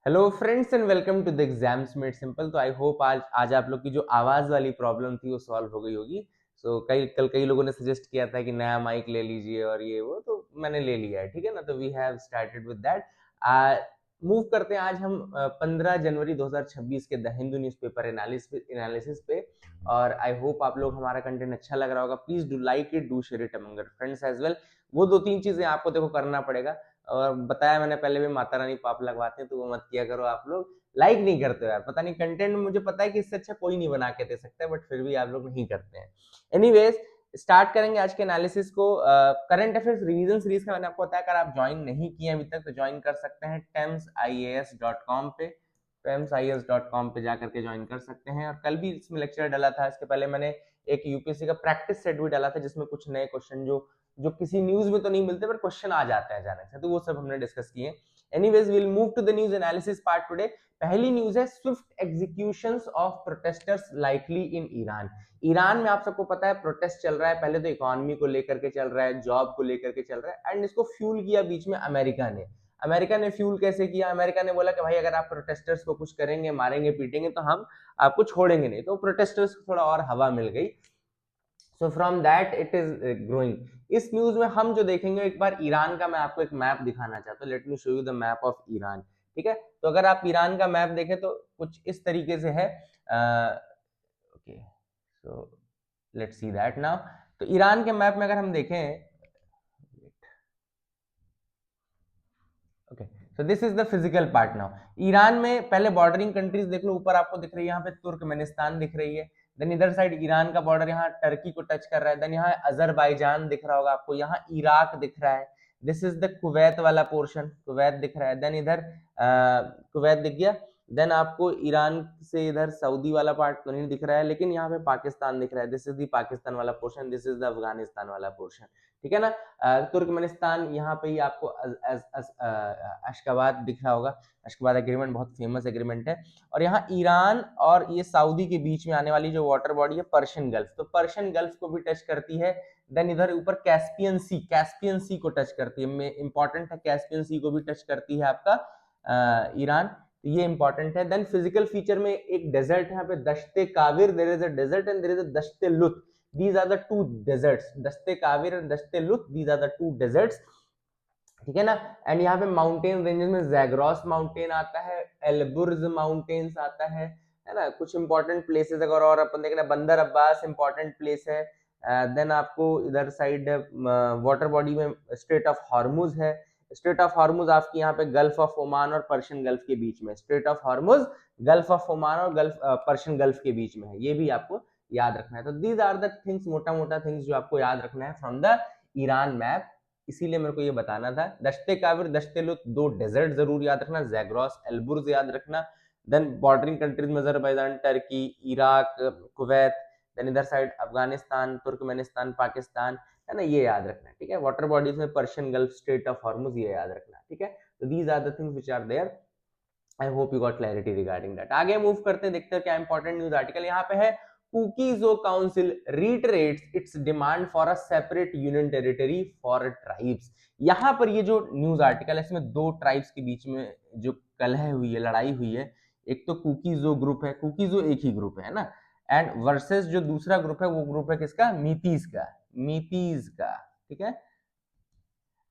Hello friends and welcome to the exams made simple. तो I hope आज आप लोग की जो आवाज वाली प्रॉब्लम थी वो सॉल्व हो गई होगी। कई लोगों ने सजेस्ट किया था कि नया माइक ले लीजिए और ये वो, तो मैंने ले लिया है, ठीक है ना। तो we have started with that. Move करते हैं। आज हम 15 जनवरी 2026 के द हिंदू न्यूज़पेपर एनालिसिस पे। और आई होप आप लोग हमारा कंटेंट अच्छा लग रहा होगा। Please do like it, do share it among your friends as well. वो दो तीन चीजें आपको देखो करना पड़ेगा। और बताया मैंने पहले भी, माता रानी पाप लगवाते हैं, तो वो मत किया करो। आप लोग लाइक नहीं करते हो यार, पता नहीं। कंटेंट मुझे पता है कि इससे अच्छा कोई नहीं बना के दे सकता है, बट फिर भी आप लोग नहीं करते हैं। एनीवेज, स्टार्ट करेंगे आज के एनालिसिस को। करंट अफेयर्स रिवीजन सीरीज का मैंने आपको बताया, अगर आप ज्वाइन नहीं किए अभी तक तो ज्वाइन कर सकते हैं temsias.com पे। temsias.com पे जाकर के ज्वाइन कर सकते हैं। और कल भी इसमें लेक्चर डाला था। इसके पहले मैंने एक यूपीएससी का प्रैक्टिस सेट भी डाला था, जिसमें कुछ नए क्वेश्चन जो जो किसी न्यूज में तो नहीं मिलते पर क्वेश्चन आ जाते हैं अचानक से, तो वो सब हमने डिस्कस किए। Anyways, will move to the news analysis part today. पहली न्यूज है swift executions of protesters likely in Iran. Iran में आप सबको पता है प्रोटेस्ट चल रहा है। पहले तो इकोनॉमी को लेकर के चल रहा है, जॉब को लेकर के चल रहा है, एंड इसको फ्यूल किया बीच में अमेरिका ने फ्यूल कैसे किया? अमेरिका ने बोला कि भाई अगर आप प्रोटेस्टर्स को कुछ करेंगे, मारेंगे, पीटेंगे तो हम आपको छोड़ेंगे नहीं। तो प्रोटेस्टर्स को थोड़ा और हवा मिल गई। So from that it is growing. इस न्यूज में हम जो देखेंगे, एक बार ईरान का मैं आपको एक मैप दिखाना चाहता हूँ। Let me show you the map of Iran. ठीक है, तो अगर आप ईरान का मैप देखें तो कुछ इस तरीके से है। Okay, so let's see that now. तो ईरान के मैप में अगर हम देखें, okay, so this is the physical part now. Iran में पहले बॉर्डरिंग कंट्रीज देख लो। ऊपर आपको दिख रही है, यहाँ पे तुर्कमेनिस्तान दिख रही है। देन इधर साइड ईरान का बॉर्डर यहाँ टर्की को टच कर रहा है। देन यहाँ अजरबैजान दिख रहा होगा आपको, यहाँ इराक दिख रहा है। दिस इज द कुवैत वाला पोर्शन, कुवैत दिख रहा है। देन इधर कुवैत दिख गया। देन आपको ईरान से इधर सऊदी वाला पार्ट तो नहीं दिख रहा है, लेकिन यहाँ पे पाकिस्तान दिख रहा है। दिस इज द पाकिस्तान वाला portion, this is the Afghanistan वाला पोर्शन। ठीक है ना। तुर्कमेनिस्तान यहाँ पे ही आपको अशकाबाद दिख रहा होगा। अशकाबाद एग्रीमेंट बहुत फेमस एग्रीमेंट है। और यहाँ ईरान और ये सऊदी के बीच में आने वाली जो वाटर बॉडी है पर्शियन गल्फ, तो पर्शियन गल्फ को भी टच करती है। देन इधर ऊपर कैस्पियन सी को टच करती है। इंपॉर्टेंट है, कैस्पियन सी को भी टच करती है आपका ईरान। तो ये इंपॉर्टेंट है। देन फिजिकल फीचर में एक डेजर्ट है यहाँ पे, Dasht-e Kavir. There is a desert and there is a Dasht-e Lut. These are the two deserts, Dasht-e Kavir and Dasht-e Lut, these are the two deserts। ठीक है ना। And यहाँ पे माउंटेन रेंजेस में जैग्रॉस mountain आता है, एलबुर्ज mountains आता है ना। कुछ इंपॉर्टेंट प्लेसेस अगर और अपन देख रहे हैं, बंदर अब्बास इंपॉर्टेंट प्लेस है। देन आपको इधर साइड वाटर बॉडी में स्ट्रेट ऑफ हॉर्मुज है। स्ट्रेट ऑफ हॉर्मुज आपकी यहाँ पे गल्फ ऑफ ओमान और पर्शियन गल्फ के बीच में, straight of Hormuz gulf of Oman और गल्फ पर्शियन गल्फ के बीच में है। ये भी आपको याद रखना है। तो दीज आर द थिंग्स, मोटा मोटा थिंग्स जो आपको याद रखना है फ्रॉम द ईरान मैप। इसीलिए मेरे को ये बताना था। दश्ते काबिर, दश्ते लुत, दो डेजर्ट जरूर याद रखना, जैग्रॉस, एल्बुर्ज याद रखना। देन बॉर्डरिंग कंट्रीज में Azerbaijan, Turkey, Iraq, Kuwait. Then इधर साइड अफगानिस्तान, तुर्कमेनिस्तान, पाकिस्तान, है ना, ये याद रखना। ठीक है, वाटर बॉडीज में Persian Gulf, Strait of Hormuz, ये याद रखना। ठीक है, तो these are the things which are there. I hope you got clarity regarding that. आगे मूव करते हैं, देखते हैं क्या इंपॉर्टेंट न्यूज आर्टिकल यहाँ पे है। Kuki-Zo council reiterates its demand for a separate union territory for tribes। यहाँ पर ये जो न्यूज आर्टिकल है, इसमें दो ट्राइब्स के बीच में जो कलह हुई है, लड़ाई हुई है। एक तो कुकीजो ग्रुप है, कुकीजो एक ही ग्रुप है ना, एंड वर्सेस जो दूसरा ग्रुप है वो ग्रुप है किसका? मीतीज का। ठीक है,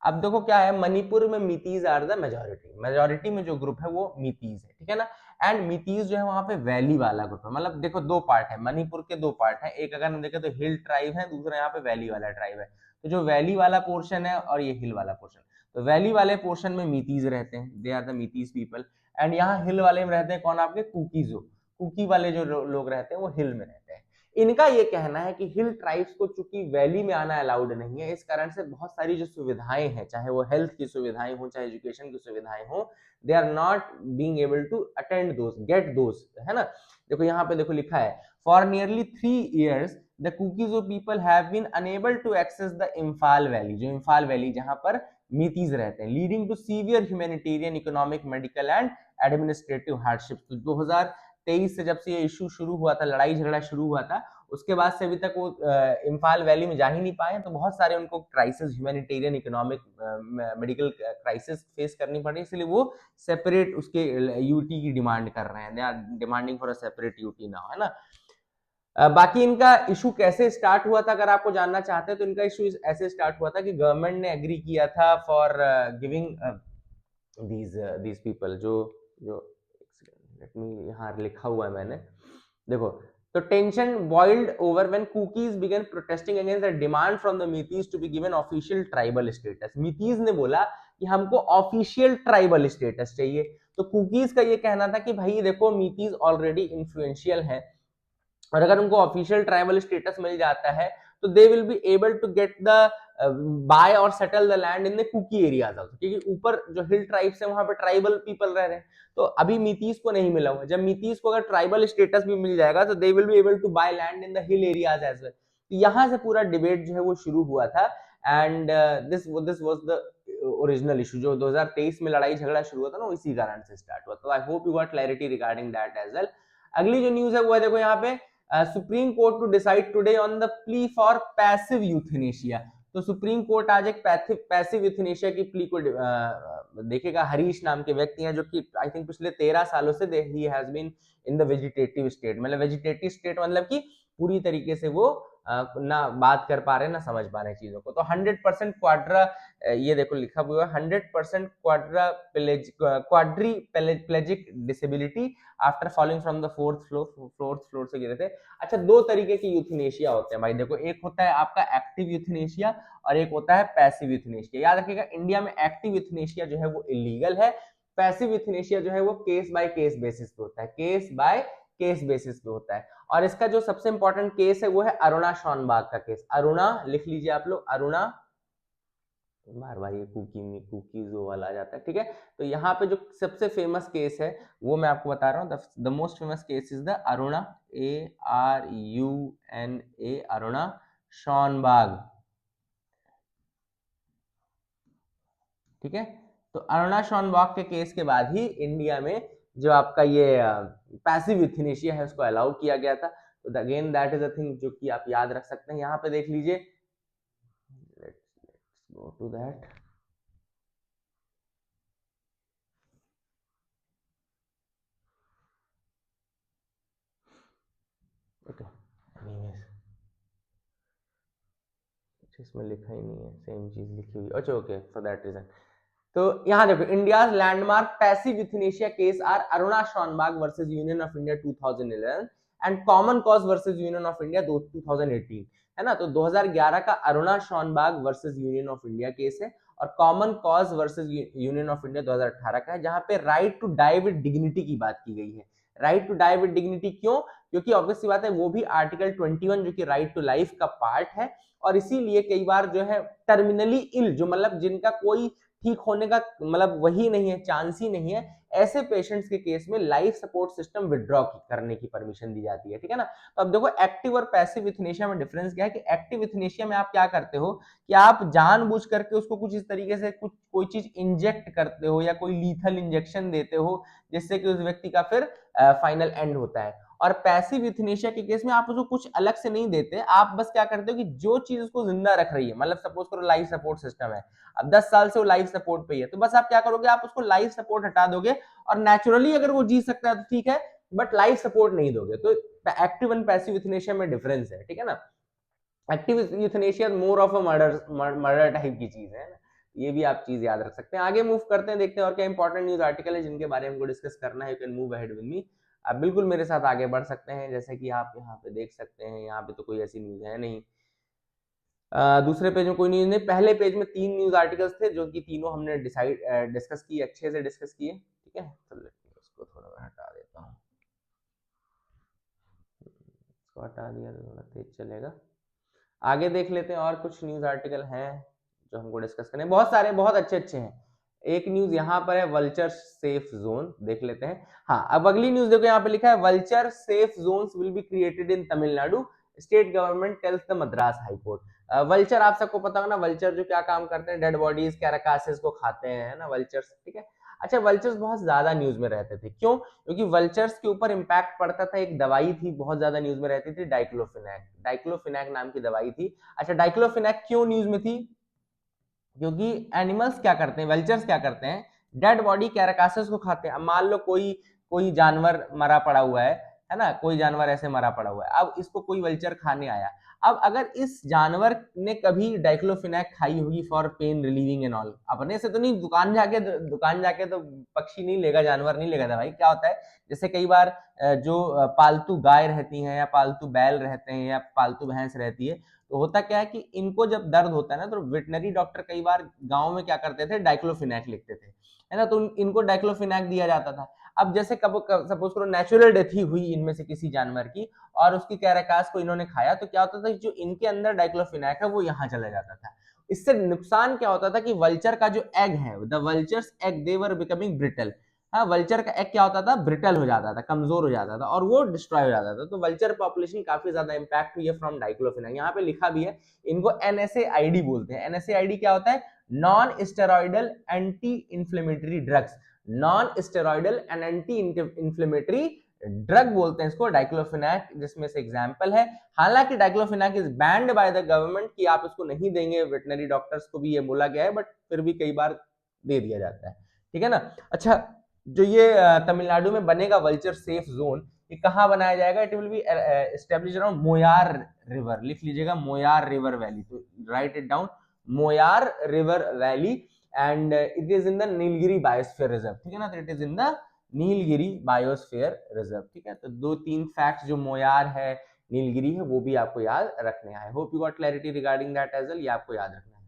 अब देखो क्या है, मणिपुर में मीतीज आर द मेजोरिटी में जो ग्रुप है वो मीतीज है। ठीक है ना। एंड मीतीज जो है वहां पे वैली वाला ग्रुप है। मतलब देखो दो पार्ट है, मणिपुर के दो पार्ट है। एक अगर हम देखें तो हिल ट्राइब है, दूसरा यहाँ पे वैली वाला ट्राइब है। तो जो वैली वाला पोर्शन है और ये हिल वाला पोर्शन, तो वैली वाले पोर्शन में मीतीज रहते हैं, they are the Meiteis people. And यहाँ हिल वाले में रहते हैं कौन? आपके कुकीजो। कुकी वाले जो लोग रहते हैं वो हिल में रहते हैं। इनका ये कहना है कि हिल ट्राइब्स को चूंकि वैली में आना अलाउड नहीं है, इस कारण से बहुत सारी जो सुविधाएं हैं, चाहे वो हेल्थ की सुविधाएं हो, चाहे एजुकेशन की सुविधाएं हो, they are not being able to attend those, get those, है ना। देखो यहाँ पे देखो लिखा है, for nearly 3 years the Kuki-Zo people have been unable to access the Imphal valley, जो इम्फाल वैली जहां पर मीतीज रहते हैं, leading to severe humanitarian, economic, medical and administrative hardship. 2023 से जब से ये इशू शुरू हुआ था, लड़ाई झगड़ा शुरू हुआ था, उसके बाद से अभी तक वो इम्फाल वैली में जा ही नहीं पाए, तो बहुत सारे उनको crisis, humanitarian, economic, medical crisis face करनी पड़ी, इसलिए वो सेपरेट उसके यूटी की डिमांड कर रहे हैं, they are demanding for a separate UT now, है ना। बाकी इनका इशू कैसे स्टार्ट हुआ था अगर आपको जानना चाहते हैं, तो इनका इशू ऐसे स्टार्ट हुआ था कि गवर्नमेंट ने एग्री किया था फॉर गिविंग these people, जो जो लेट मी, यहाँ लिखा हुआ है मैंने, देखो, तो tension boiled over when Kukis began protesting against the demand from the Meiteis to be given official tribal status. Meiteis ने बोला कि हमको ऑफिशियल ट्राइबल स्टेटस चाहिए, तो कुकीज का ये कहना था कि भाई देखो, मीतीज ऑलरेडी इन्फ्लुएंशियल है, और अगर उनको ऑफिशियल ट्राइबल स्टेटस मिल जाता है तो they will be able to get the buy और settle the land in the Kuki areas also, क्योंकि ऊपर जो हिल ट्राइब्स है वहां पे ट्राइबल पीपल रह रहे हैं, तो अभी मीतीस को नहीं मिला हुआ, जब मीतीस को अगर ट्राइबल स्टेटस भी मिल जाएगा तो they will be able to buy land in the hill areas as well. तो यहां से पूरा डिबेट जो है वो शुरू हुआ था, and this was the original issue, जो 2023 में लड़ाई झगड़ा शुरू हुआ था ना, इसी कारण से स्टार्ट हुआ। तो I hope you got clarity regarding that as well. अगली जो न्यूज है वो है, देखो यहाँ पे, Supreme Court to decide today on the plea for passive euthanasia. तो सुप्रीम कोर्ट आज एक पैसिव यूथनेशिया की प्ली को देखेगा। हरीश नाम के व्यक्ति हैं जो कि आई थिंक पिछले 13 सालों से ही has been in the vegetative state, मतलब वेजिटेटिव स्टेट मतलब कि पूरी तरीके से वो ना बात कर पा रहे ना समझ पा रहे चीजों को। तो 100% क्वाड्रा, ये देखो लिखा हुआ है 100% quadriplegic disability after falling from the fourth floor से गिरे थे। अच्छा, दो तरीके की यूथनेशिया होते हैं भाई, देखो, एक होता है आपका एक्टिव यूथनेशिया और एक होता है पैसिव यूथनेशिया। याद रखिएगा, इंडिया में एक्टिव यूथनेशिया जो है वो इलीगल है, पैसिव यूथनेशिया जो है वो केस बाय केस बेसिस पे होता है, केस बाय केस बेसिस पे होता है। और इसका जो सबसे इंपॉर्टेंट केस है वो है अरुणा शॉनबाग का केस। अरुणा लिख लीजिए आप लोग, अरुणा, बार बार ये कुकीज वाला आ जाता है, ठीक है। तो यहाँ पे जो सबसे फेमस केस है वो मैं आपको बता रहा हूँ, the most famous case is the Aruna, ARUNA, Aruna Shanbaug, ठीक है। तो अरुणा शॉनबाग के केस के बाद ही इंडिया में जो आपका ये पैसिव यूथनेशिया है उसको अलाउ किया गया था। तो again that is a thing जो कि आप याद रख सकते हैं। यहाँ पे देख लीजिए, let's go to that, okay, इसमें लिखा ही नहीं है, सेम चीज लिखी हुई, अच्छा ओके, फॉर दैट रीजन। तो यहाँ देखो, India landmark passive euthanasia case are Aruna Shanbaug versus union of India 2011 and common cause versus union of India 2018, है ना। तो 2011 का Aruna Shanbaug versus union of India case है, और common cause versus union of India 2018 का है, जहां पे right to die with dignity की बात की गई है। Right to die with dignity क्यों? क्योंकि ऑब्वियस सी बात है, वो भी आर्टिकल 21 जो कि राइट टू लाइफ का पार्ट है, और इसीलिए कई बार जो है टर्मिनली इल, जो मतलब जिनका कोई ठीक होने का मतलब वही नहीं है, चांस ही नहीं है, ऐसे पेशेंट्स के केस में लाइफ सपोर्ट सिस्टम विड्रॉ करने की परमिशन दी जाती है, ठीक है ना। तो अब देखो, एक्टिव और पैसिव यूथनेशिया में डिफरेंस क्या है कि एक्टिव यूथनेशिया में आप क्या करते हो कि आप जानबूझ करके उसको कुछ इस तरीके से कुछ कोई चीज इंजेक्ट करते हो या कोई लीथल इंजेक्शन देते हो जिससे कि उस व्यक्ति का फिर फाइनल एंड होता है। और पैसिव यूथनेशिया के केस में आप उसको कुछ अलग से नहीं देते, आप बस क्या करते हो कि जो चीज उसको जिंदा रख रही है, मतलब सपोज करो लाइफ सपोर्ट सिस्टम है, अब 10 साल से वो लाइफ सपोर्ट पे है, तो बस आप क्या करोगे, आप उसको लाइफ सपोर्ट हटा दोगे, और नेचुरली अगर वो जी सकता है तो ठीक है, बट लाइफ सपोर्ट नहीं दोगे। तो एक्टिव एंड पैसिव यूथनेशिया में डिफरेंस है, ठीक है ना। Active euthanasia more of a murder type की चीज है ना, ये भी आप चीज याद रख सकते हैं। आगे मूव करते हैं, देखते हैं और क्या इंपॉर्टेंट न्यूज आर्टिकल है जिनके बारे में हमको डिस्कस करना है। You can move ahead with मी, आप बिल्कुल मेरे साथ आगे बढ़ सकते हैं। जैसे कि आप यहाँ पे देख सकते हैं, यहाँ पे तो कोई ऐसी न्यूज है नहीं, दूसरे पेज में कोई न्यूज नहीं, पहले पेज में 3 न्यूज आर्टिकल्स थे जो कि तीनों हमने डिस्कस किए, अच्छे से डिस्कस किए, ठीक है। तो इसको थोड़ा मैं हटा देता हूँ, इसको हटा दिया तो थोड़ा तेज चलेगा। आगे देख लेते हैं और कुछ न्यूज आर्टिकल हैं जो हमको डिस्कस करने, बहुत सारे बहुत अच्छे अच्छे हैं। एक न्यूज यहाँ पर है, वल्चर सेफ जोन, देख लेते हैं। हाँ, अब अगली न्यूज देखो, यहाँ पे लिखा है vulture safe zones will be created in Tamil Nadu, state government tells the Madras High Court. Vulture आप सबको पता होगा ना, वल्चर जो क्या काम करते हैं, डेड बॉडीज कैराकासेस को खाते हैं, है ना, वल्चर्स, ठीक है। अच्छा, वल्चर्स बहुत ज्यादा न्यूज में रहते थे, क्यों? क्योंकि वल्चर्स के ऊपर इम्पैक्ट पड़ता था, एक दवाई थी बहुत ज्यादा न्यूज में रहती थी, डाइक्लोफिनैक, डाइक्लोफिनैक नाम की दवाई थी। अच्छा, डाइक्लोफिनैक क्यों न्यूज में थी? क्योंकि एनिमल्स क्या करते हैं, वल्चर्स क्या करते हैं, डेड बॉडी कैराकासेस को खाते हैं। अब मान लो कोई कोई जानवर मरा पड़ा हुआ है ना, कोई जानवर ऐसे मरा पड़ा हुआ है, अब इसको कोई वल्चर खाने आया। अब अगर इस जानवर ने कभी डाइक्लोफिनैक खाई होगी for pain relieving and all, अपने से तो नहीं, दुकान जाके तो पक्षी नहीं लेगा, जानवर नहीं लेगा दवाई। क्या होता है, जैसे कई बार जो पालतू गाय रहती हैं या पालतू बैल रहते हैं या पालतू भैंस रहती है, तो होता क्या है कि इनको जब दर्द होता है ना, तो वेटनरी डॉक्टर कई बार गांव में क्या करते थे, डाइक्लोफिनैक लिखते थे, है ना, तो इनको डाइक्लोफिनैक दिया जाता था। अब जैसे कब सपोज करो नेचुरल डेथ ही हुई इनमें से किसी जानवर की, और उसकी कैराकास को इन्होंने खाया, तो क्या होता था, जो इनके अंदर डाइक्लोफिनैक है वो यहाँ चला जाता था। इससे नुकसान क्या होता था कि वल्चर का जो एग है, the vultures egg they were becoming brittle. हाँ, वल्चर का एग क्या होता था, ब्रिटल हो जाता था, कमजोर हो जाता था, और वो डिस्ट्रॉय हो जाता था। तो वल्चर पॉपुलेशन काफी ज्यादा इंपैक्ट हुई है फ्रॉम डाइक्लोफिनैक। यहाँ पे लिखा भी है, इनको एनएसएआईडी बोलते हैं। एनएसएआईडी क्या होता है, non steroidal anti inflammatory drugs, non steroidal and anti inflammatory drug बोलते हैं इसको, डाइक्लोफिनैक जिसमें से एग्जांपल है। हालांकि diclofenac is banned by the government, कि आप इसको नहीं देंगे, वेटनरी डॉक्टर्स को भी ये बोला गया है, बट फिर भी कई बार दे दिया जाता है, ठीक है ना। अच्छा, जो ये तमिलनाडु में बनेगा वल्चर सेफ जोन, ये कहाँ बनाया जाएगा, it will be establish around Moyar river, लिख लीजिएगा मोयार रिवर वैली, तो right it down, Moyar river valley, and it is in the Nilgiri biosphere reserve, ठीक है ना, तो it is in the Nilgiri biosphere reserve, ठीक है। तो दो तीन फैक्ट्स, जो मोयार है, नीलगिरी है, वो भी आपको याद रखने हैं। Hope you got clarity regarding that as well, ये आपको याद रखना है।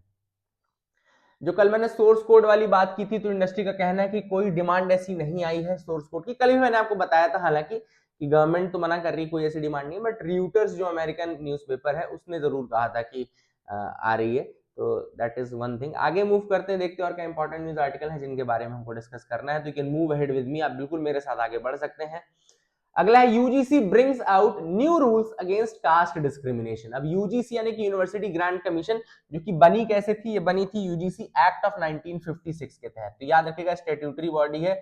जो कल मैंने सोर्स कोड वाली बात की थी, तो इंडस्ट्री का कहना है कि कोई डिमांड ऐसी नहीं आई है सोर्स कोड की। कल भी मैंने आपको बताया था हालांकि, कि गवर्नमेंट तो मना कर रही, कोई ऐसी डिमांड नहीं है, बट रियूटर्स जो अमेरिकन न्यूज़पेपर है उसने जरूर कहा था कि आ रही है। तो दैट इज वन थिंग। आगे मूव करते हैं, देखते हैं और क्या इंपॉर्टेंट न्यूज आर्टिकल है जिनके बारे में हमको डिस्कस करना है। तो you can move ahead with मी, आप बिल्कुल मेरे साथ आगे बढ़ सकते हैं। अगला है, UGC brings out new rules against caste discrimination. अब यूजीसी यानी कि यूनिवर्सिटी ग्रांट कमीशन, जो कि बनी कैसे थी, ये बनी थी यूजीसी एक्ट ऑफ 1956 के तहत। तो याद रखिएगा, स्टैट्यूटरी बॉडी है,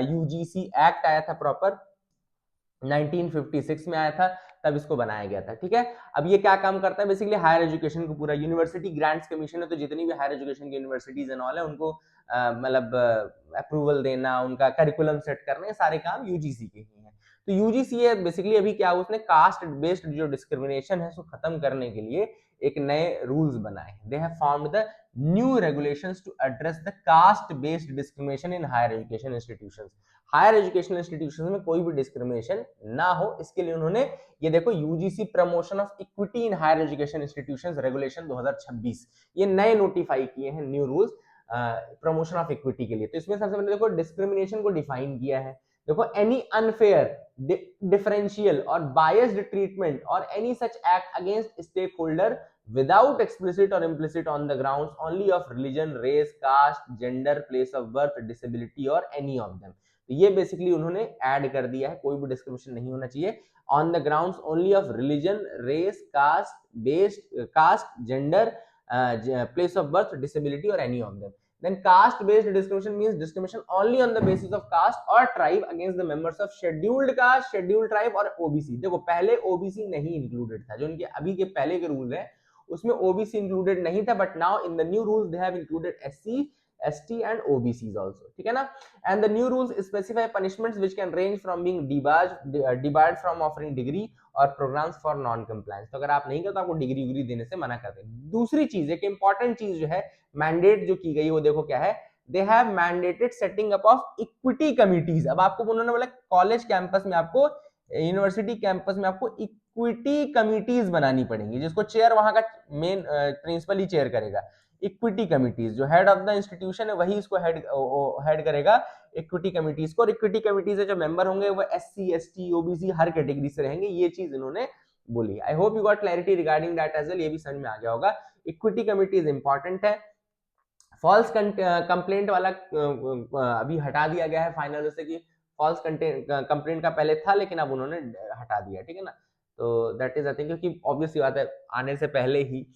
यूजीसी एक्ट आया था प्रॉपर 1956 में आया था, तब इसको बनाया गया था, ठीक है। अब ये क्या काम करता है, बेसिकली हायर एजुकेशन को पूरा, यूनिवर्सिटी ग्रांट्स कमीशन है, तो जितनी भी हायर एजुकेशन की यूनिवर्सिटीज एंड ऑल है, उनको मतलब अप्रूवल देना, उनका करिकुलम सेट करना, ये सारे काम यूजीसी के ही हैं। तो यूजीसी है बेसिकली, अभी क्या उसने कास्ट बेस्ड जो डिस्क्रिमिनेशन है उसको खत्म करने के लिए एक नए रूल्स बनाए। They have formed the new regulations to address the caste based discrimination in higher education institutions. Higher education institutions में कोई भी डिस्क्रिमिनेशन ना हो, इसके लिए उन्होंने, ये देखो, UGC promotion of equity in higher education institutions regulation 2026, ये नए नोटिफाई किए हैं new rules promotion of equity के लिए। तो इसमें सबसे पहले देखो डिस्क्रिमिनेशन को डिफाइन किया है। देखो, एनी अनफेयर, डिफरेंशियल और बायस्ड ट्रीटमेंट और any such act against stakeholder without explicit or implicit on the grounds only of religion, race, caste, gender, place of birth, disability or any of them। तो ये basically उन्होंने add कर दिया है, कोई भी discrimination नहीं होना चाहिए on the grounds only of religion, race, caste, gender, place of birth, disability और any of them. Then caste based discrimination means discrimination only on the basis of caste or tribe against the members of scheduled caste, scheduled tribe और OBC। देखो, पहले OBC नहीं included था, जो इनके अभी के पहले के रूल है उसमें OBC इंक्लूडेड नहीं था, but now in the new rules they have included SC, ST and OBCs also, ठीक है ना। And the new rules specify punishments which can range from being debarred from offering degree और programmes for non compliance. तो अगर आप नहीं करते, आपको डिग्री उग्री देने से मना कर देंगे। दूसरी चीज, एक इंपॉर्टेंट चीज जो है, मैंडेट जो की गई, वो देखो क्या है, they have mandated setting up of equity committees. अब आपको उन्होंने बोला कॉलेज कैंपस में आपको, यूनिवर्सिटी कैंपस में आपको इक्विटी कमिटीज बनानी पड़ेंगी, जिसको चेयर वहां का मेन प्रिंसिपल ही चेयर करेगा। इक्विटी कमिटीज, जो हेड ऑफ द इंस्टीट्यूशन है वही इसको हेड करेगा, इक्विटी कमिटीज को। और इक्विटी कमिटीज से जो मेंबर होंगे वो SC, ST, OBC हर कैटेगरी से रहेंगे। ये चीज इन्होंने बोली। I hope you got clarity regarding that as well, ये भी समझ में आ गया होगा। इक्विटी कमिटीज इंपॉर्टेंट है। फॉल्स कंप्लेंट वाला अभी हटा दिया गया है फाइनल, जैसे कि फॉल्स कंप्लेंट का पहले था, लेकिन अब उन्होंने हटा दिया, ठीक है ना। तो दैट इज आई थिंक, क्योंकि ऑब्वियसली बात है, आने से पहले ही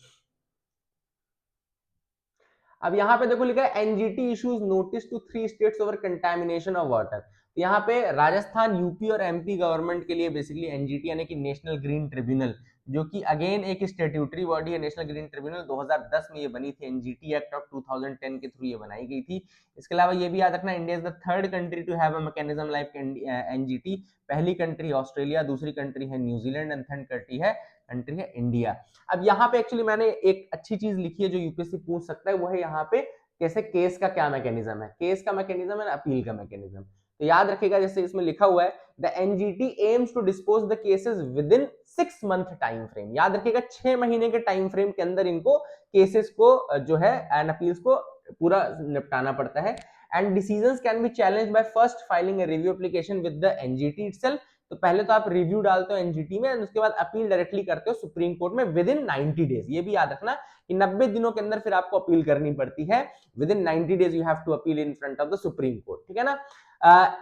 अब यहाँ पे देखो लिखा है NGT issues notice to 3 states over contamination of water. यहाँ पे राजस्थान, यूपी और एमपी गवर्नमेंट के लिए बेसिकली एनजीटी यानी कि नेशनल ग्रीन ट्रिब्यूनल, जो कि अगेन एक स्टेट्यूटरी बॉडी है। नेशनल ग्रीन ट्रिब्यूनल 2010 में ये बनी थी, एनजीटी एक्ट ऑफ 2010 के थ्रू ये बनाई गई थी। इसके अलावा ये भी याद रखना, India is the third country to have a mechanism like NGT. पहली कंट्री ऑस्ट्रेलिया, दूसरी कंट्री है न्यूजीलैंड एंड थर्ड कंट्री है इंडिया। अब यहाँ पे एक्चुअली मैंने एक अच्छी चीज लिखी है जो यूपीएससी पूछ सकता है, वो है यहाँ पे कैसे केस का क्या मैकेनिज्म है, केस का मैकेनिज्म है, अपील का मैकेनिज्म। तो याद रखिएगा, जैसे इसमें लिखा हुआ है the NGT aims to dispose the cases within 6 month time frame. याद रखिएगा 6 महीने के टाइम फ्रेम के अंदर इनको केसेस को जो है एंड अपील्स को पूरा निपटाना पड़ता है। And decisions can be challenged by first filing a review application with the NGT itself. तो पहले तो आप रिव्यू डालते हो एनजीटी में, उसके बाद अपील डायरेक्टली करते हो सुप्रीम कोर्ट में विद इन 90 डेज। ये भी याद रखना कि 90 दिनों के अंदर फिर आपको अपील करनी पड़ती है। Within 90 days you have to appeal in front of the Supreme Court, ठीक है ना।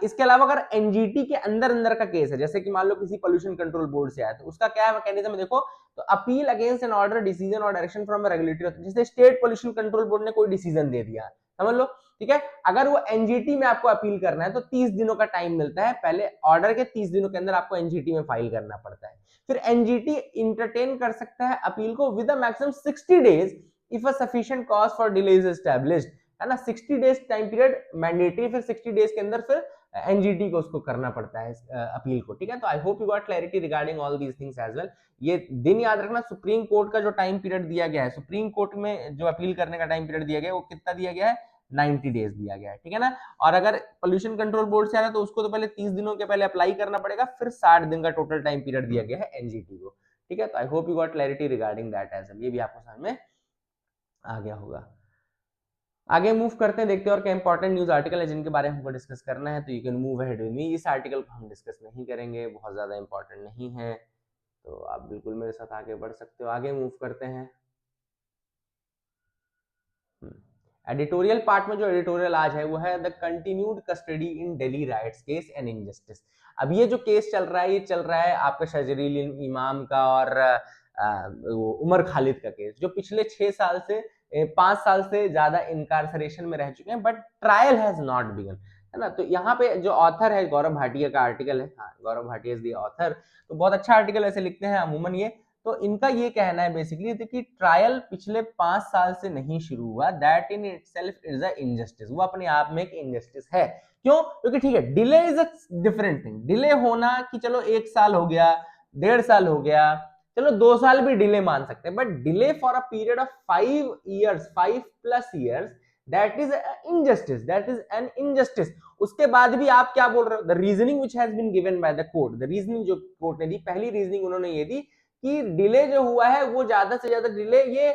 इसके अलावा अगर एनजीटी के अंदर अंदर का केस है, जैसे कि मान लो किसी पोल्यूशन कंट्रोल बोर्ड से आया, तो उसका क्या मैकेनिज्म है देखो। तो appeal against an order, decision और डायरेक्शन फ्रॉम रेगुलेटरी अथॉरिटी। जैसे स्टेट पोल्यूशन कंट्रोल बोर्ड ने कोई डिसीजन दे दिया, समझ लो, ठीक है। अगर वो एनजीटी में आपको अपील करना है तो 30 दिनों का टाइम मिलता है। पहले ऑर्डर के 30 दिनों के अंदर आपको एनजीटी में फाइल करना पड़ता है। फिर एनजीटी इंटरटेन कर सकता है अपील को with a maximum 60 days if a sufficient cause for delay is established, है ना। 60 डेज टाइम पीरियड मैंडेटरी, फिर 60 डेज के अंदर फिर एनजीटी को उसको करना पड़ता है अपील को, ठीक है। तो I hope you got clarity regarding all these things as well. ये दिन याद रखना, सुप्रीम कोर्ट का जो टाइम पीरियड दिया गया है, सुप्रीम कोर्ट में जो अपील करने का टाइम पीरियड दिया गया है, वो कितना दिया गया है, 90 डेज दिया गया है, ठीक है ना। और अगर पोल्यूशन कंट्रोल बोर्ड से आ रहा है तो उसको तो पहले 30 दिनों के पहले अप्लाई करना पड़ेगा, फिर 60 दिन का टोटल टाइम पीरियड दिया गया है एनजीटी को, ठीक है। तो I hope you got clarity regarding that as well. ये भी आपको समझ में आ गया होगा। आगे मूव करते हैं, देखते हैं और क्या इंपॉर्टेंट न्यूज आर्टिकल है जिनके बारे में हमको डिस्कस करना है। तो you can move ahead with मी। इस आर्टिकल को हम डिस्कस नहीं करेंगे, बहुत ज्यादा इंपॉर्टेंट नहीं है, तो आप बिल्कुल मेरे साथ आगे बढ़ सकते हो। आगे मूव करते हैं। एडिटोरियल पार्ट में जो एडिटोरियल आज है वो है the continued custody in Delhi rights case and injustice. अब ये जो केस चल रहा है, ये चल रहा है आपका शजरील इमाम का और उमर खालिद का केस, जो पिछले 6 साल से 5 साल से ज्यादा इनकार्सरेशन में रह चुके हैं, but trial has not begun, है ना। तो यहाँ पे जो ऑथर है गौरव भाटिया का आर्टिकल है, हाँ Gaurav Bhatia is the author. तो बहुत अच्छा आर्टिकल ऐसे लिखते हैं अमूमन ये। तो इनका ये कहना है बेसिकली कि ट्रायल पिछले 5 साल से नहीं शुरू हुआ, that in itself is a injustice. वो अपने आप में एक इनजस्टिस है। क्यों? क्योंकि ठीक है, delay is a different thing. Delay होना कि चलो 1 साल हो गया, 1.5 साल हो गया, चलो 2 साल भी डिले मान सकते हैं, but delay for a period of 5 years, 5+ years, that is injustice, that is an injustice. उसके बाद भी आप क्या बोल रहे हो? The reasoning which has been given by the court, the reasoning जो कोर्ट ने दी, पहली रीजनिंग उन्होंने ये दी कि डिले जो हुआ है वो ज्यादा से ज्यादा डिले ये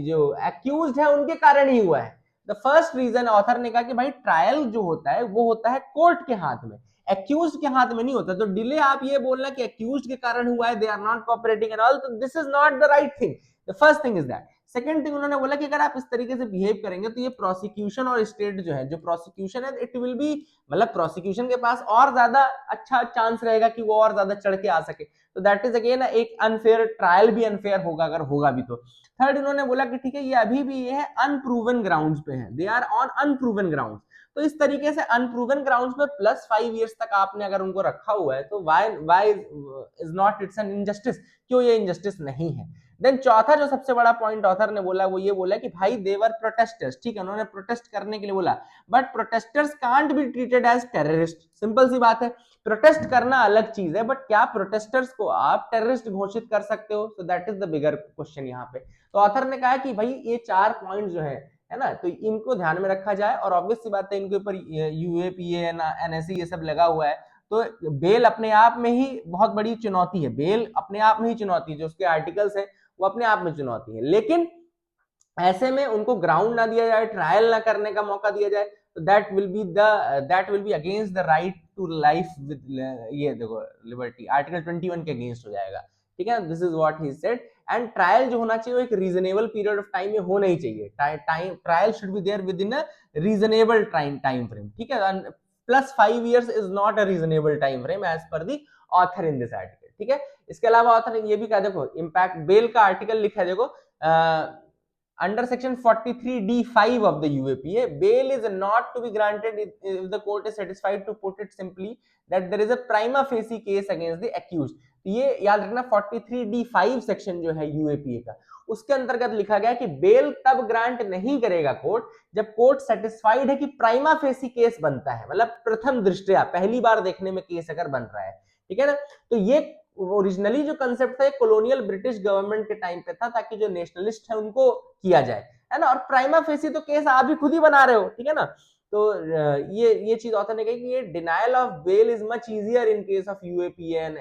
जो एक्यूज्ड है उनके कारण ही हुआ है। द फर्स्ट रीजन ऑथर ने कहा कि भाई ट्रायल जो होता है वो होता है कोर्ट के हाथ में, एक्यूज्ड के हाथ में नहीं होता। तो डिले आप ये बोलना कि एक्यूज्ड के कारण हुआ है, they are not cooperating and all, तो this is not the right thing. The first thing is that. Second thing उन्होंने बोला कि अगर आप इस तरीके से बिहेव करेंगे तो ये प्रोसिक्यूशन और स्टेट जो है, जो प्रोसिक्यूशन है, इट विल बी, मतलब प्रोसिक्यूशन के पास और ज्यादा अच्छा चांस रहेगा कि वो और ज्यादा चढ़ के आ सके। तो दैट इज अगेन एक अनफेयर, ट्रायल भी अनफेयर होगा अगर होगा भी तो। थर्ड उन्होंने बोला कि ठीक है, ये अभी भी ये है अनप्रूवन ग्राउंड्स पे है, they are on unproven grounds. तो इस तरीके से अनप्रूवन ग्राउंड्स पे +5 years तक आपने अगर उनको रखा हुआ है तो why is not it's an injustice, क्यों ये इनजस्टिस नहीं है। देन चौथा जो सबसे बड़ा पॉइंट ऑथर ने बोला वो ये बोला कि भाई देवर प्रोटेस्टर्स, ठीक है, उन्होंने प्रोटेस्ट करने के लिए बोला, but protesters can't be treated as terrorist. Simple सी बात है, प्रोटेस्ट करना अलग चीज है, बट क्या प्रोटेस्टर्स को आप टेररिस्ट घोषित कर सकते हो? So that is the bigger question यहाँ पे। तो ऑथर ने कहा कि भाई ये 4 पॉइंट जो है ना, तो इनको ध्यान में रखा जाए। और ऑब्वियस सी बात है, इनके ऊपर यूएपीए एनएससी ये सब लगा हुआ है, तो बेल अपने आप में ही बहुत बड़ी चुनौती है, बेल अपने आप में ही चुनौती है, जो उसके आर्टिकल्स है वो अपने आप में चुनौती है। लेकिन ऐसे में उनको ग्राउंड ना दिया जाए, ट्रायल ना करने का मौका दिया जाए, तो that will be against the right to life with, ये देखो, लिबर्टी, आर्टिकल 21 के अगेंस्ट हो जाएगा, ठीक है। This is what he said. And trial जो होना चाहिए वो एक रीजनेबल पीरियड ऑफ टाइम में होना ही चाहिए। Time trial should be there within a reasonable time frame, ठीक है। +5 years is not a reasonable time frame as per the author in this article, ठीक है। इसके अलावा ऑथर ने ये भी कहा, देखो इम्पैक्ट बेल का आर्टिकल लिखा है, देखो under section 43d5 of the UAPA, bail is not to be granted if the court is satisfied, to put it simply, that there is a prima facie case against the accused. तो ये याद रखना 43d5 section जो है UAPA का, उसके अंतर्गत लिखा गया कि बेल तब ग्रांट नहीं करेगा कोर्ट जब कोर्ट सेटिस्फाइड है कि प्राइमा फेसी केस बनता है, मतलब प्रथम दृष्टया पहली बार देखने में केस अगर बन रहा है, ठीक है ना। तो ये ओरिजिनली जो कंसेप्ट था कॉलोनियल ब्रिटिश गवर्नमेंट के टाइम पे था, ताकि जो नेशनलिस्ट है उनको किया जाए, है ना। और प्राइमा फेसी तो केस आप भी खुद ही बना रहे हो, ठीक है ना। तो ये चीज ऑथर ने कही कि ये denial of bail is much easier in case of UAPA and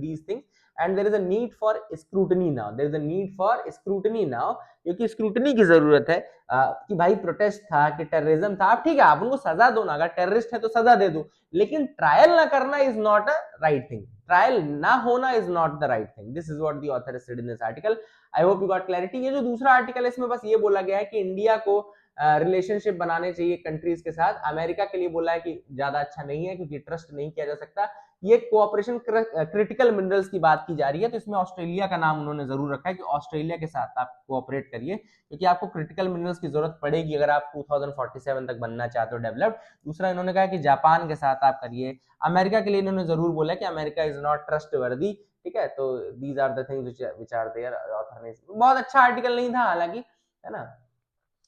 these things, and there is a need for scrutiny now, there is a need for scrutiny now, क्योंकि स्क्रूटनी की जरूरत है कि भाई प्रोटेस्ट था, कि टेररिज्म था, आप ठीक है आप उनको सजा दो ना, अगर टेररिस्ट है तो सजा दे दो, लेकिन ट्रायल ना करना is not a right thing, trial ना होना is not the right thing. This is what the author has said in this article. I hope you got clarity. ये जो दूसरा आर्टिकल है इसमें बस ये बोला गया है कि इंडिया को रिलेशनशिप बनाने चाहिए कंट्रीज के साथ, अमेरिका के लिए बोला है कि ज्यादा अच्छा नहीं है क्योंकि ट्रस्ट नहीं किया जा सकता। ये कोऑपरेशन क्रिटिकल मिनरल्स की बात की जा रही है, तो इसमें ऑस्ट्रेलिया का नाम उन्होंने जरूर रखा है कि ऑस्ट्रेलिया के साथ आप कोऑपरेट करिए, क्योंकि आपको क्रिटिकल मिनरल्स की जरूरत पड़ेगी अगर आप 2047 तक बनना चाहते हो डेवलप्ड। दूसरा इन्होंने कहा कि जापान के साथ आप करिए। अमेरिका के लिए इन्होंने जरूर बोला कि अमेरिका इज नॉट ट्रस्ट वर्दी, ठीक है। तो these are the things which are there. Author ने बहुत अच्छा आर्टिकल नहीं था हालांकि, है ना।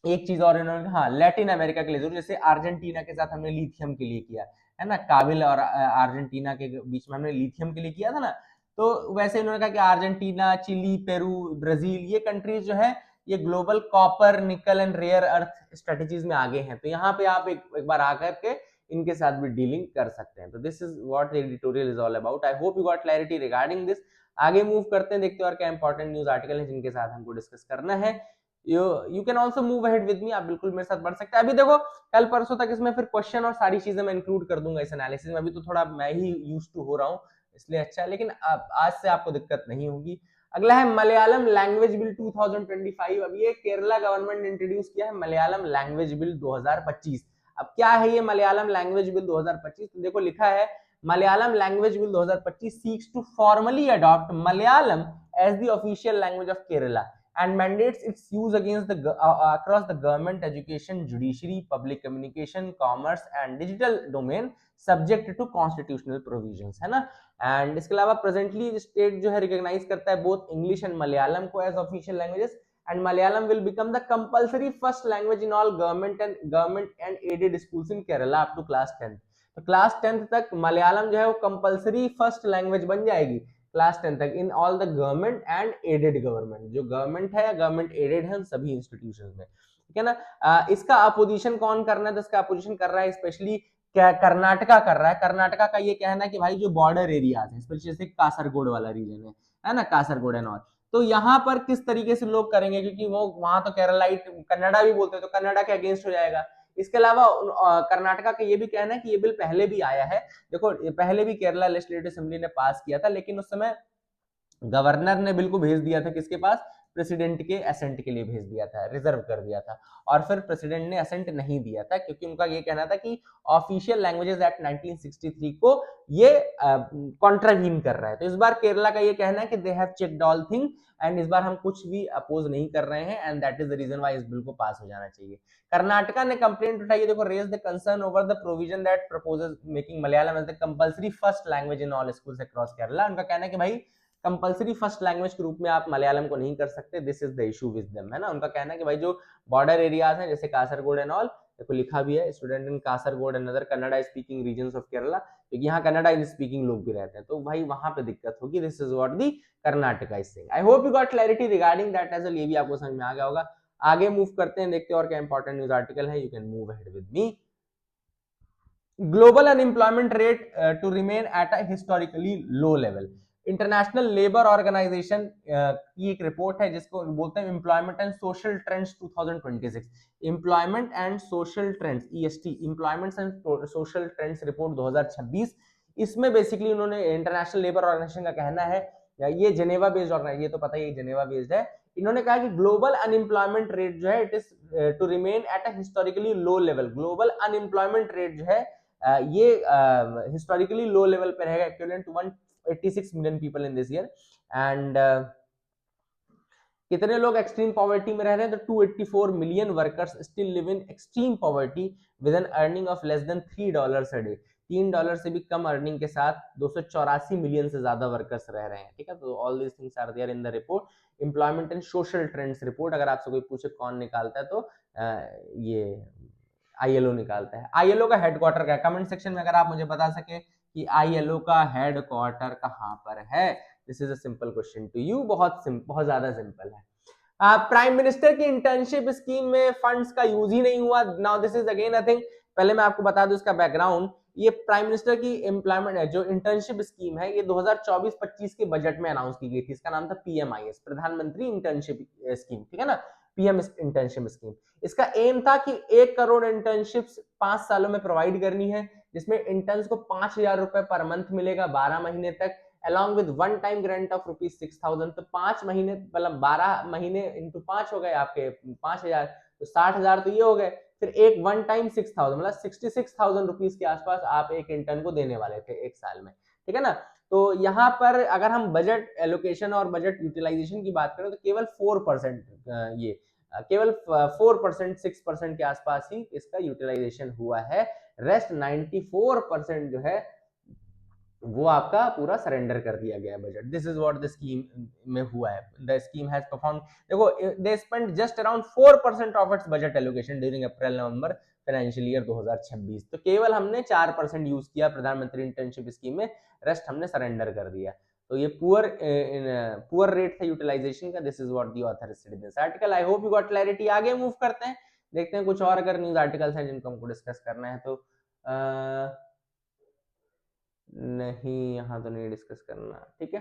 एक चीज और इन्होंने, हाँ, लैटिन अमेरिका के लिए जरूर, जैसे अर्जेंटीना के साथ हमने लिथियम के लिए किया है ना, काबिल और अर्जेंटीना के बीच में हमने लिथियम के लिए किया था ना, तो वैसे इन्होंने कहा कि अर्जेंटीना, चिली, पेरू, ब्राजील, ये कंट्रीज जो है ये global copper, nickel and rare earth strategies में आगे हैं, तो यहाँ पे आप एक बार आकर के इनके साथ भी डीलिंग कर सकते हैं। तो this is what the editorial is all about. I hope you got clarity regarding this. आगे मूव करते हैं, देखते हैं और क्या इंपॉर्टेंट न्यूज आर्टिकल है जिनके साथ हमको डिस्कस करना है। You can also move ahead with मी, आप बिल्कुल मेरे साथ बढ़ सकते हैं। अभी देखो कल परसों तक इसमें फिर क्वेश्चन और सारी चीजें मैं इंक्लूड कर दूंगा इस एनालिसिस में, अभी तो थोड़ा मैं ही यूज टू हो रहा हूँ इसलिए अच्छा है, लेकिन आज से आपको दिक्कत नहीं होगी। अगला है मलयालम लैंग्वेज बिल 2025। अब ये केरला गवर्नमेंट ने इंट्रोड्यूस किया है मलयालम लैंग्वेज बिल 2025। अब क्या है ये मलयालम लैंग्वेज बिल 2025? तो देखो लिखा है Malayalam language bill 2025 seeks to formally adopt Malayalam as the official language of Kerala and mandates its use against across the government, education, judiciary, public communication, commerce and digital domain subject to constitutional provisions, है ना। And इसके अलावा presently state जो है recognise करता है both English and Malayalam को as official languages, and Malayalam will become the compulsory first language in all government and aided schools in Kerala up to class 10th। तो क्लास 10th तक मलयालम जो है वो कंपल्सरी फर्स्ट लैंग्वेज बन जाएगी क्लास 10 तक in all the government and aided government, जो government है या गवर्नमेंट एडेड है उन सभी इंस्टीट्यूशंस में, ठीक है ना। इसका अपोजिशन कौन करना है? तो इसका अपोजिशन कर रहा है स्पेशली क्या कर्नाटका कर रहा है। कर्नाटका का ये कहना है कि भाई जो बॉर्डर एरियाज है स्पेशली जैसे कासरगोड वाला रीजन है ना, कासरगोड एंड ऑल, तो यहाँ पर किस तरीके से लोग करेंगे, क्योंकि वो वहां तो केरलाइट कन्नडा भी बोलते हैं, तो कन्नडा के अगेंस्ट हो जाएगा। इसके अलावा कर्नाटका का ये भी कहना है कि ये बिल पहले भी आया है, देखो पहले भी केरला लेजिस्लेटिव असेंबली ने पास किया था, लेकिन उस समय गवर्नर ने बिल को भेज दिया था किसके पास? प्रेसिडेंट के असेंट के लिए भेज दिया था, रिजर्व कर दिया था, और फिर प्रेसिडेंट ने असेंट नहीं दिया था क्योंकि उनका ये कहना था कि ऑफिशियल लैंग्वेजेस एक्ट 1963 को ये कॉन्ट्रावीन कर रहा है। तो इस बार केरला का ये कहना है कि they have checked all thing and इस बार हम कुछ भी अपोज नहीं कर रहे हैं, and that is the reason why इस बिल को पास हो जाना चाहिए। कर्नाटका ने कंप्लेंट उठाई है, देखो, raise the concern over the provision that proposes making Malayalam as the compulsory first language in all schools across Kerala. उनका कहना है कि भाई कंपल्सरी फर्स्ट लैंग्वेज के रूप में आप मलयालम को नहीं कर सकते, this is the issue with them, है ना। उनका कहना है कि भाई जो बॉर्डर एरियाज हैं जैसे कासरगोड एंड ऑल, देखो लिखा भी है student in Kasaragod and other Kannada speaking regions of Kerala, क्योंकि यहाँ कन्नड़ा स्पीकिंग लोग भी रहते हैं, तो भाई वहां पे दिक्कत होगी। This is what the Karnataka is saying. I hope you got clarity regarding that as well, ये भी आपको समझ में आ गया होगा। आगे मूव करते हैं, देखते हैं और क्या इंपॉर्टेंट न्यूज आर्टिकल है। You can move ahead with me. Global unemployment rate to remain at a historically low level. International Labour Organization की एक रिपोर्ट है जिसको बोलते हैं employment and social trends 2026। Employment and social trends, EST, employment and social trends report 2026। इसमें basically उन्होंने international Labour organisation का कहना है, ये जेनेवा बेस्ड ऑर्गेनाइजेशन, ये तो पता ही जेनेवा बेस्ड है। इन्होंने कहा कि ग्लोबल अनएम्प्लॉयमेंट रेट जो है it is to remain at a historically low level. Global unemployment rate जो है ये हिस्टोरिकली लो लेवल पे रहेगा, equivalent to 186 million people in this year. And कितने लोग एक्सट्रीम पॉवर्टी में रह रहे हैं, तो 284 million workers still live in extreme poverty with an earning of less than $3 a day. $3 से भी कम अर्निंग के साथ 284 मिलियन से ज्यादा वर्कर्स रह रहे हैं, ठीक है। तो all these things are there in the report. Employment and social trends report, अगर आपसे कोई पूछे कौन निकालता है तो ये ILO निकालता है। ILO का हेडक्वार्टर क्या है, कमेंट सेक्शन में अगर आप मुझे बता सके कि ILO का हेडक्वार्टर कहाँ पर है। This is a simple question to you, बहुत ज्यादा सिंपल है। प्राइम मिनिस्टर की इंटर्नशिप स्कीम में फंड्स का यूज ही नहीं हुआ। Now this is again a thing, पहले मैं आपको बता दूं इसका बैकग्राउंड। ये प्राइम मिनिस्टर की एम्प्लॉयमेंट है, जो इंटर्नशिप स्कीम है, ये 2024-25 के बजट में अनाउंस की गई थी। इसका नाम था PMIS, प्रधानमंत्री इंटर्नशिप स्कीम, ठीक है ना, पीएम इंटर्नशिप स्कीम। इसका एम था कि 1 करोड़ इंटर्नशिप्स 5 सालों में प्रोवाइड करनी है, जिसमें इंटर्न्स को 5,000 रुपए पर मंथ मिलेगा 12 महीने तक, along with one time grant of ₹6,000। तो 5 महीने मतलब 12 महीने इंटू 5 हो गए आपके 5,000, तो 60,000 तो ये हो गए। फिर एक वन टाइम 6,000 मतलब 66,000 रुपीज के आसपास आप एक इंटर्न को देने वाले थे एक साल में, ठीक है ना। तो यहाँ पर अगर हम बजट एलोकेशन और बजट यूटिलाइजेशन की बात करें तो केवल 4% ये केवल 4% 6% के आसपास ही इसका यूटिलाइजेशन हुआ है। रेस्ट 94% जो है वो आपका पूरा सरेंडर कर दिया गया है budget. This is what the scheme में हुआ है। द स्कीम हैज परफॉर्म, देखो they spend just around 4% of its budget allocation during April November financial year 2026। तो केवल हमने 4% यूज किया प्रधानमंत्री इंटर्नशिप स्कीम में, रेस्ट हमने सरेंडर कर दिया। तो ये पुअर रेट था यूटिलाइजेशन का। This is what the author said in this article. I hope you got clarity. आगे मूव करते हैं, देखते हैं कुछ और अगर न्यूज आर्टिकल्स हैं जिनको हमको डिस्कस करना है। तो नहीं, यहाँ तो नहीं डिस्कस करना, ठीक है।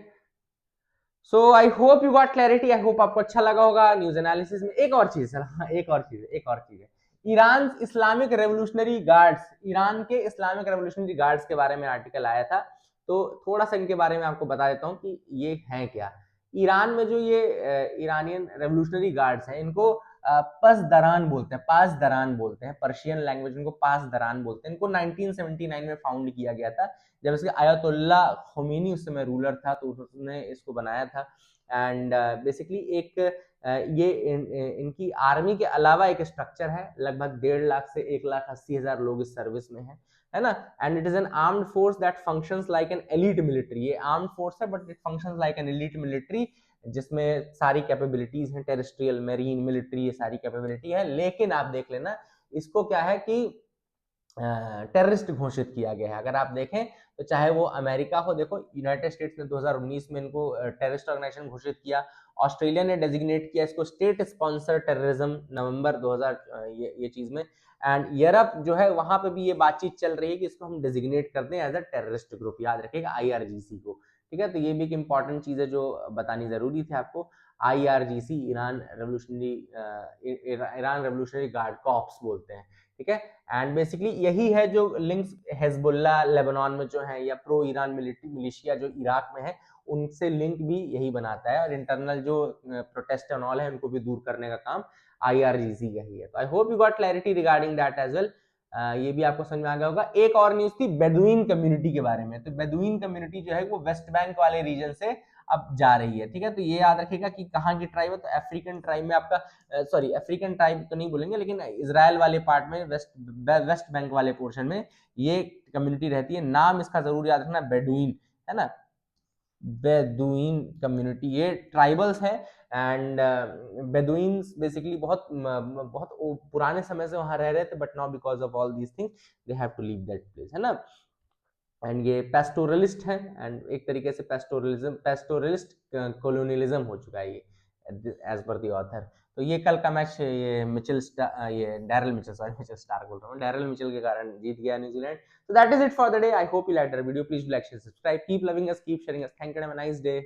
So I hope you got clarity, I hope आपको अच्छा लगा होगा न्यूज एनालिसिस में। एक और चीज है, एक और चीज है, Iran Islamic revolutionary guards, Iran के इस्लामिक रेवोल्यूशनरी गार्ड्स के बारे में आर्टिकल आया था। तो थोड़ा सा इनके बारे में आपको बता देता हूँ कि ये हैं क्या। ईरान में जो ये ईरानियन रेवोल्यूशनरी गार्ड्स हैं, इनको पसदरान बोलते हैं, पासदरान बोलते हैं, पर्शियन लैंग्वेज इनको पासदरान बोलते हैं। इनको 1979 में फाउंड किया गया था, जब इसके आयतुल्ला खुमैनी उस समय रूलर था, तो उसने इसको बनाया था। एंड बेसिकली एक ये इनकी आर्मी के अलावा एक स्ट्रक्चर है, लगभग 1.5 लाख से 1,80,000 लोग इस सर्विस में है ना। And it is an armed force that functions like an elite military. ये आर्म्ड फोर्स है but it functions like an elite military, जिसमें सारी कैपेबिलिटीज हैं, टेरेस्ट्रियल, मेरीन, मिलिट्री, ये सारी कैपेबिलिटी है। लेकिन आप देख लेना, इसको क्या है कि टेररिस्ट घोषित किया गया है। अगर आप देखें तो चाहे वो अमेरिका हो, देखो यूनाइटेड स्टेट्स ने 2019 में इनको टेररिस्ट ऑर्गेनाइजेशन घोषित किया, ऑस्ट्रेलिया ने डेजिग्नेट किया इसको स्टेट स्पॉन्सर टेररिज्म नवंबर 2000 ये चीज में। एंड यूरोप जो है वहां पे भी ये बातचीत चल रही है कि इसको हम डेजिग्नेट कर दें एज अ टेररिस्ट ग्रुप, याद रखिएगा IRGC को, ठीक है। तो ये भी एक इंपॉर्टेंट चीज है जो बतानी जरूरी थी आपको। IRGC Iran Revolutionary Guard Corps बोलते हैं, ठीक है। एंड बेसिकली यही है जो लिंक्स हेजबुल्ला लेबनान में जो है, या प्रो ईरान मिलिशिया जो इराक में है, उनसे लिंक भी यही बनाता है। और इंटरनल जो प्रोटेस्ट एंड ऑल है उनको भी दूर करने का काम IRGC का ही है। तो I hope you got clarity regarding that as well. ये भी आपको समझ में आ गया होगा। एक और न्यूज थी बेदुइन कम्युनिटी के बारे में। तो बेदुइन कम्युनिटी जो है वो वेस्ट बैंक वाले रीजन से अब जा रही है, ठीक है। तो ये याद रखिएगा कि कहाँ की ट्राइब है, तो अफ्रीकन ट्राइब में आपका, सॉरी अफ्रीकन ट्राइब तो नहीं बोलेंगे, लेकिन इजराइल वाले पार्ट में, वेस्ट बैंक वाले पोर्शन में ये कम्युनिटी रहती है। नाम इसका जरूर याद रखना, बेडुइन, है ना, बेदुइन कम्युनिटी, ये ट्राइबल्स हैं। एंड बेदुइन्स बेसिकली बहुत बहुत पुराने समय से वहां रह रहे थे, but now because of all these things they have to leave that place, है ना। एंड ये पेस्टोरलिस्ट है, एंड एक तरीके से पेस्टोरलिस्ट कॉलोनियलिज्म हो चुका है ये एज पर द ऑथर। तो ये कल का मैच ये ये Daryl Mitchell, sorry Mitchell Starc बोल रहा हूँ, डैरल मिचेल के कारण जीत गया New Zealand. So that is it for the day. I hope you liked our video. Please do like, share, subscribe. Keep loving us, keep sharing us. Thank you and have a nice day.